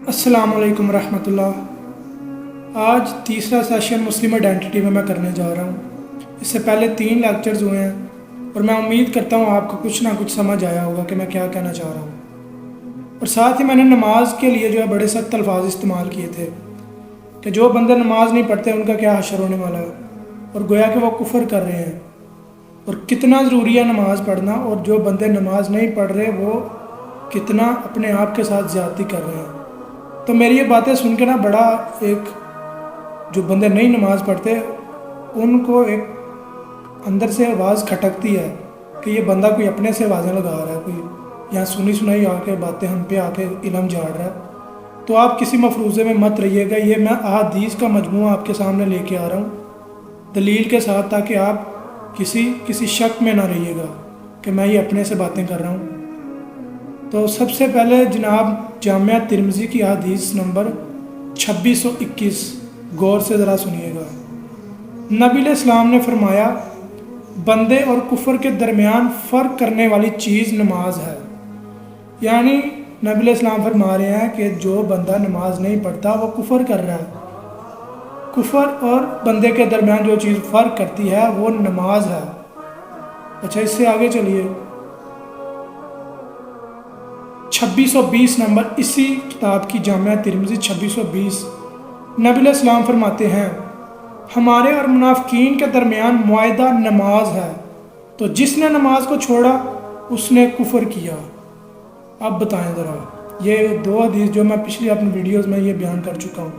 السلام علیکم ورحمۃ اللہ۔ آج تیسرا سیشن مسلم آئیڈینٹی میں کرنے جا رہا ہوں۔ اس سے پہلے 3 لیکچرز ہوئے ہیں اور میں امید کرتا ہوں آپ کو کچھ نہ کچھ سمجھ آیا ہوگا کہ میں کیا کہنا چاہ رہا ہوں۔ اور ساتھ ہی میں نے نماز کے لیے بڑے سخت الفاظ استعمال کیے تھے کہ جو بندے نماز نہیں پڑھتے ان کا کیا حشر ہونے والا ہے، اور گویا کہ وہ کفر کر رہے ہیں، اور کتنا ضروری ہے نماز پڑھنا، اور جو بندے نماز نہیں پڑھ رہے وہ کتنا اپنے آپ کے ساتھ زیادتی کر رہے ہیں۔ تو میری یہ باتیں سن کے بڑا ایک جو بندے نہیں نماز پڑھتے ان کو ایک اندر سے آواز کھٹکتی ہے کہ یہ بندہ کوئی اپنے سے آوازیں لگا رہا ہے، کوئی یہاں سنی سنائی آ کے باتیں ہم پہ آ کے علم جھاڑ رہا ہے۔ تو آپ کسی مفروضے میں مت رہیے گا، یہ میں احادیث کا مجموعہ آپ کے سامنے لے کے آ رہا ہوں دلیل کے ساتھ، تاکہ آپ کسی شک میں نہ رہیے گا کہ میں یہ اپنے سے باتیں کر رہا ہوں۔ تو سب سے پہلے جناب جامعہ ترمذی کی حدیث نمبر 2621 غور سے ذرا سنیے گا۔ نبی علیہ السلام نے فرمایا، بندے اور کفر کے درمیان فرق کرنے والی چیز نماز ہے۔ یعنی نبی علیہ السلام فرما رہے ہیں کہ جو بندہ نماز نہیں پڑھتا وہ کفر کر رہا ہے۔ کفر اور بندے کے درمیان جو چیز فرق کرتی ہے وہ نماز ہے۔ اچھا، اس سے آگے چلیے، 2620 نمبر اسی کتاب کی جامعہ ترمذی 2620، نبی علیہ السلام فرماتے ہیں، ہمارے اور منافقین کے درمیان معاہدہ نماز ہے، تو جس نے نماز کو چھوڑا اس نے کفر کیا۔ اب بتائیں ذرا، یہ 2 حدیث جو میں پچھلی اپنی ویڈیوز میں یہ بیان کر چکا ہوں،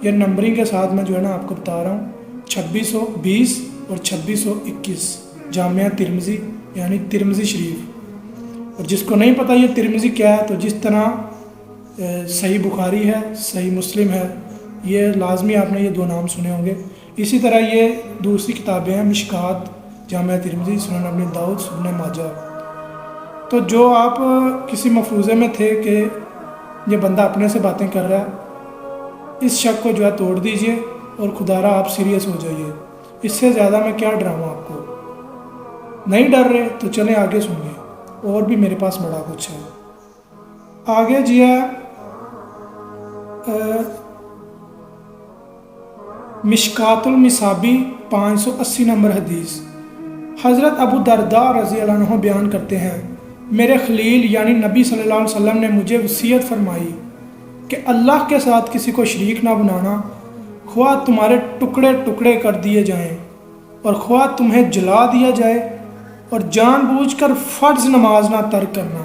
یہ نمبرنگ کے ساتھ میں آپ کو بتا رہا ہوں، 2620 اور 2621 جامعہ ترمذی یعنی ترمذی شریف۔ اور جس کو نہیں پتہ یہ ترمذی کیا ہے، تو جس طرح صحیح بخاری ہے، صحیح مسلم ہے، یہ لازمی آپ نے یہ 2 نام سنے ہوں گے۔ اسی طرح یہ دوسری کتابیں ہیں، مشکات، جامعہ ترمذی، سنن ابن داؤد، سنن ماجہ۔ تو جو آپ کسی مفروضے میں تھے کہ یہ بندہ اپنے سے باتیں کر رہا ہے، اس شک کو توڑ دیجئے اور خدا را آپ سیریس ہو جائیے۔ اس سے زیادہ میں کیا ڈراؤں آپ کو؟ نہیں ڈر رہے تو چلیں آگے سنیے، اور بھی میرے پاس بڑا کچھ ہے۔ آگے ہے مشکات المصابی 580 نمبر حدیث۔ حضرت ابو درداء رضی اللہ عنہ بیان کرتے ہیں، میرے خلیل یعنی نبی صلی اللہ علیہ وسلم نے مجھے وصیت فرمائی کہ اللہ کے ساتھ کسی کو شریک نہ بنانا، خواہ تمہارے ٹکڑے ٹکڑے کر دیے جائیں اور خواہ تمہیں جلا دیا جائے، اور جان بوجھ کر فرض نماز نہ ترک کرنا۔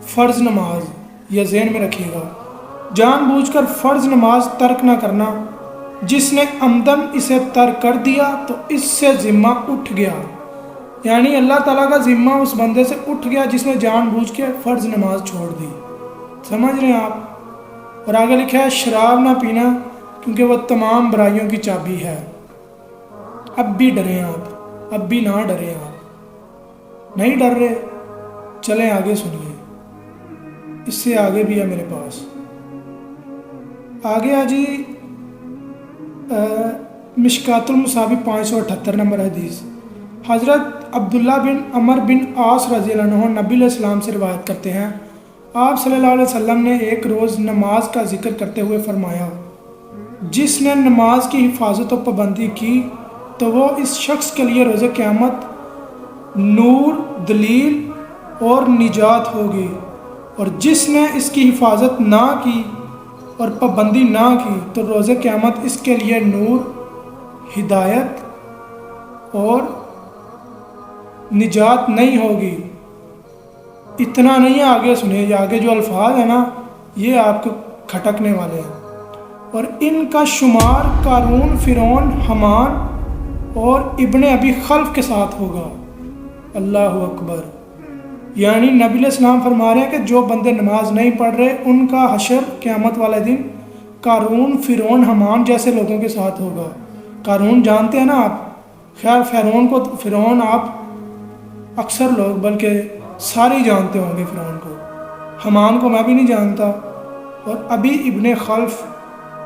فرض نماز یہ ذہن میں رکھیے گا، جان بوجھ کر فرض نماز ترک نہ کرنا۔ جس نے عمدن اسے ترک کر دیا تو اس سے ذمہ اٹھ گیا، یعنی اللہ تعالیٰ کا ذمہ اس بندے سے اٹھ گیا جس نے جان بوجھ کے فرض نماز چھوڑ دی۔ سمجھ رہے ہیں آپ؟ اور آگے لکھا ہے، شراب نہ پینا کیونکہ وہ تمام برائیوں کی چابی ہے۔ اب بھی ڈریں آپ، اب بھی نہ ڈریں آپ، نہیں ڈر رہے؟ چلیں آگے سنیے، اس سے آگے بھی ہے میرے پاس۔ آگے جی مشکات المصابی 578 نمبر حدیث۔ حضرت عبداللہ بن عمر بن عاص رضی اللہ عنہ نبی علیہ السلام سے روایت کرتے ہیں، آپ صلی اللہ علیہ وسلم نے ایک روز نماز کا ذکر کرتے ہوئے فرمایا، جس نے نماز کی حفاظت و پابندی کی تو وہ اس شخص کے لیے روز قیامت نور، دلیل اور نجات ہوگی، اور جس نے اس کی حفاظت نہ کی اور پابندی نہ کی تو روز قیامت اس کے لیے نور، ہدایت اور نجات نہیں ہوگی۔ اتنا نہیں ہے، آگے سنیے، یہ آگے جو الفاظ ہیں نا یہ آپ کو کھٹکنے والے ہیں۔ اور ان کا شمار قارون، فرعون، حامان اور ابن ابی خلف کے ساتھ ہوگا۔ اللہ اکبر! یعنی نبی علیہ السلام فرما رہے ہیں کہ جو بندے نماز نہیں پڑھ رہے ان کا حشر قیامت والے دن قارون، فرعون، حامان جیسے لوگوں کے ساتھ ہوگا۔ قارون جانتے ہیں نا آپ؟ خیر فرعون آپ اکثر لوگ بلکہ سارے جانتے ہوں گے فرعون کو۔ حامان کو میں بھی نہیں جانتا۔ اور ابی ابن خلف،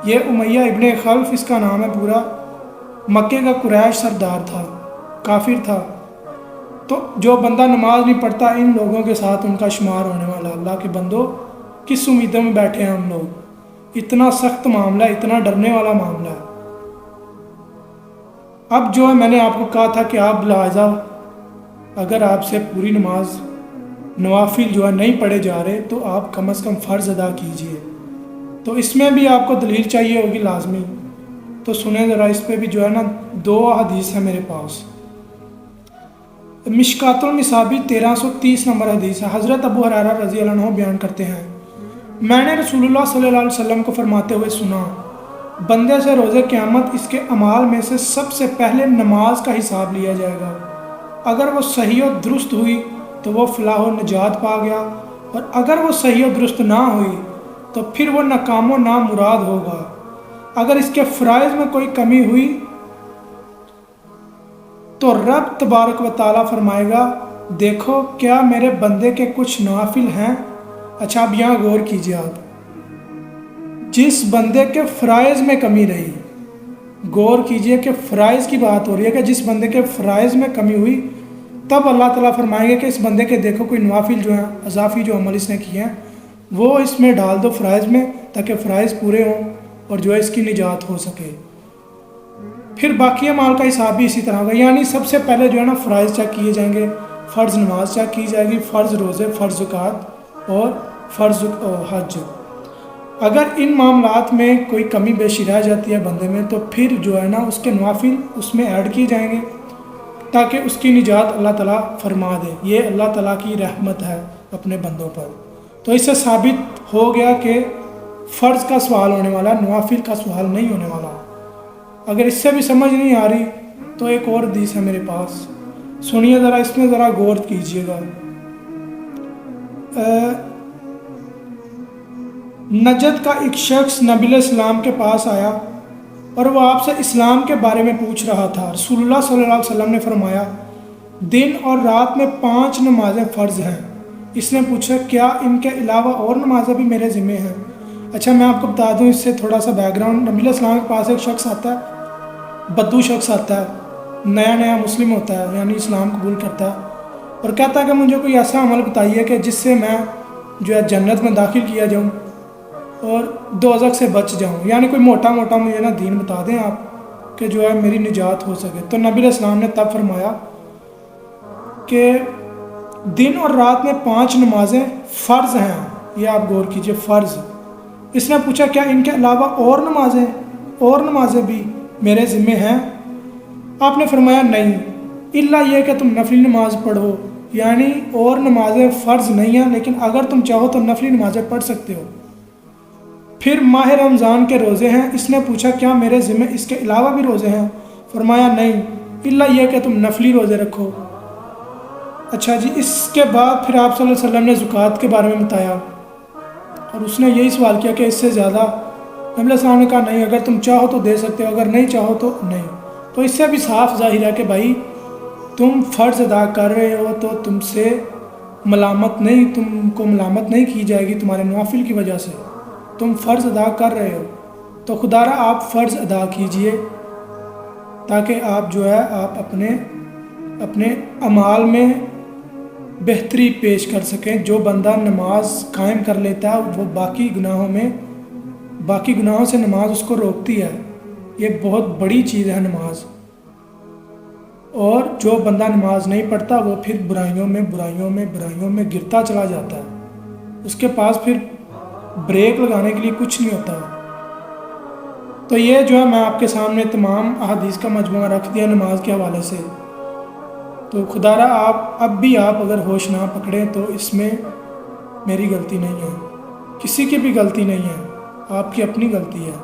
یہ امیہ ابن خلف اس کا نام ہے پورا، مکے کا قریش سردار تھا، کافر تھا۔ تو جو بندہ نماز نہیں پڑھتا ان لوگوں کے ساتھ ان کا شمار ہونے والا۔ اللہ کے بندو، کس امیدوں میں بیٹھے ہیں ہم لوگ؟ اتنا سخت معاملہ ہے، اتنا ڈرنے والا معاملہ ہے۔ اب جو ہے میں نے آپ کو کہا تھا کہ آپ لہٰذا اگر آپ سے پوری نماز نوافل جو ہے نہیں پڑھے جا رہے تو آپ کم از کم فرض ادا کیجئے۔ تو اس میں بھی آپ کو دلیل چاہیے ہوگی لازمی، تو سنیں ذرا، اس پہ بھی جو ہے نا 2 حدیث ہیں میرے پاس۔ مشکات المصابیح 1330 نمبر حدیث ہے۔ حضرت ابو ہریرہ رضی اللہ عنہ بیان کرتے ہیں، میں نے رسول اللہ صلی اللہ علیہ وسلم کو فرماتے ہوئے سنا، بندے سے روز قیامت اس کے اعمال میں سے سب سے پہلے نماز کا حساب لیا جائے گا۔ اگر وہ صحیح و درست ہوئی تو وہ فلاح و نجات پا گیا، اور اگر وہ صحیح و درست نہ ہوئی تو پھر وہ ناکام و نامراد ہوگا۔ اگر اس کے فرائض میں کوئی کمی ہوئی تو رب تبارک و تعالیٰ فرمائے گا، دیکھو کیا میرے بندے کے کچھ نوافل ہیں۔ اچھا اب یہاں غور کیجئے، آپ جس بندے کے فرائض میں کمی رہی، غور کیجئے کہ فرائض کی بات ہو رہی ہے کہ جس بندے کے فرائض میں کمی ہوئی، تب اللہ تعالیٰ فرمائیں گے کہ اس بندے کے دیکھو کوئی نوافل جو ہیں، اضافی جو عمل اس نے کیے ہیں وہ اس میں ڈال دو فرائض میں، تاکہ فرائض پورے ہوں اور جو ہے اس کی نجات ہو سکے۔ پھر باقی اعمال کا حساب بھی اسی طرح ہوگا، یعنی سب سے پہلے جو ہے نا فرائض چیک کیے جائیں گے، فرض نماز چیک کی جائے گی، فرض روزے، فرض زکوٰۃ اور فرض حج۔ اگر ان معاملات میں کوئی کمی بیشی رہ جاتی ہے بندے میں تو پھر جو ہے نا اس کے نوافل اس میں ایڈ کیے جائیں گے تاکہ اس کی نجات اللہ تعالیٰ فرما دے۔ یہ اللہ تعالیٰ کی رحمت ہے اپنے بندوں پر۔ تو اس سے ثابت ہو گیا کہ فرض کا سوال ہونے والا، نوافل کا سوال نہیں ہونے والا۔ اگر اس سے بھی سمجھ نہیں آ رہی تو ایک اور حدیث ہے میرے پاس، سنیے ذرا، اس میں ذرا غور کیجیے گا۔ نجد کا ایک شخص نبی علیہ السلام کے پاس آیا اور وہ آپ سے اسلام کے بارے میں پوچھ رہا تھا۔ رسول اللہ صلی اللہ علیہ وسلم نے فرمایا، دن اور رات میں 5 نمازیں فرض ہیں۔ اس نے پوچھا، کیا ان کے علاوہ اور نمازیں بھی میرے ذمہ ہیں؟ اچھا میں آپ کو بتا دوں اس سے تھوڑا سا بیک گراؤنڈ۔ نبی علیہ السلام کے پاس ایک شخص آتا ہے، بدو شخص آتا ہے، نیا مسلم ہوتا ہے، یعنی اسلام قبول کرتا ہے، اور کہتا ہے کہ مجھے کوئی ایسا عمل بتائیے کہ جس سے میں جو ہے جنت میں داخل کیا جاؤں اور دوزخ سے بچ جاؤں، یعنی کوئی موٹا مجھے نا دین بتا دیں آپ کہ جو ہے میری نجات ہو سکے۔ تو نبی علیہ السلام نے تب فرمایا کہ دن اور رات میں 5 نمازیں فرض ہیں، یہ آپ غور کیجئے، فرض۔ اس نے پوچھا، کیا ان کے علاوہ اور نمازیں بھی میرے ذمہ ہیں؟ آپ نے فرمایا، نہیں، الا یہ کہ تم نفلی نماز پڑھو، یعنی اور نمازیں فرض نہیں ہیں لیکن اگر تم چاہو تو نفلی نمازیں پڑھ سکتے ہو۔ پھر ماہ رمضان کے روزے ہیں۔ اس نے پوچھا، کیا میرے ذمہ اس کے علاوہ بھی روزے ہیں؟ فرمایا، نہیں، الا یہ کہ تم نفلی روزے رکھو۔ اچھا جی، اس کے بعد پھر آپ صلی اللہ علیہ وسلم نے زکوٰۃ کے بارے میں بتایا، اور اس نے یہی سوال کیا کہ اس سے زیادہ؟ نبی علیہ السلام نے کہا، نہیں، اگر تم چاہو تو دے سکتے ہو، اگر نہیں چاہو تو نہیں۔ تو اس سے بھی صاف ظاہر ہے کہ بھائی تم فرض ادا کر رہے ہو تو تم کو ملامت نہیں کی جائے گی تمہارے نوافل کی وجہ سے، تم فرض ادا کر رہے ہو تو خدا را آپ فرض ادا کیجئے تاکہ آپ جو ہے آپ اپنے اعمال میں بہتری پیش کر سکیں۔ جو بندہ نماز قائم کر لیتا ہے وہ باقی گناہوں سے نماز اس کو روکتی ہے، یہ بہت بڑی چیز ہے نماز۔ اور جو بندہ نماز نہیں پڑھتا وہ پھر برائیوں میں گرتا چلا جاتا ہے، اس کے پاس پھر بریک لگانے کے لیے کچھ نہیں ہوتا۔ تو یہ جو ہے میں آپ کے سامنے تمام احادیث کا مجموعہ رکھ دیا نماز کے حوالے سے۔ تو خدا را اب بھی آپ اگر ہوش نہ پکڑیں تو اس میں میری غلطی نہیں ہے، کسی کی بھی غلطی نہیں ہے، آپ کی اپنی غلطی ہے۔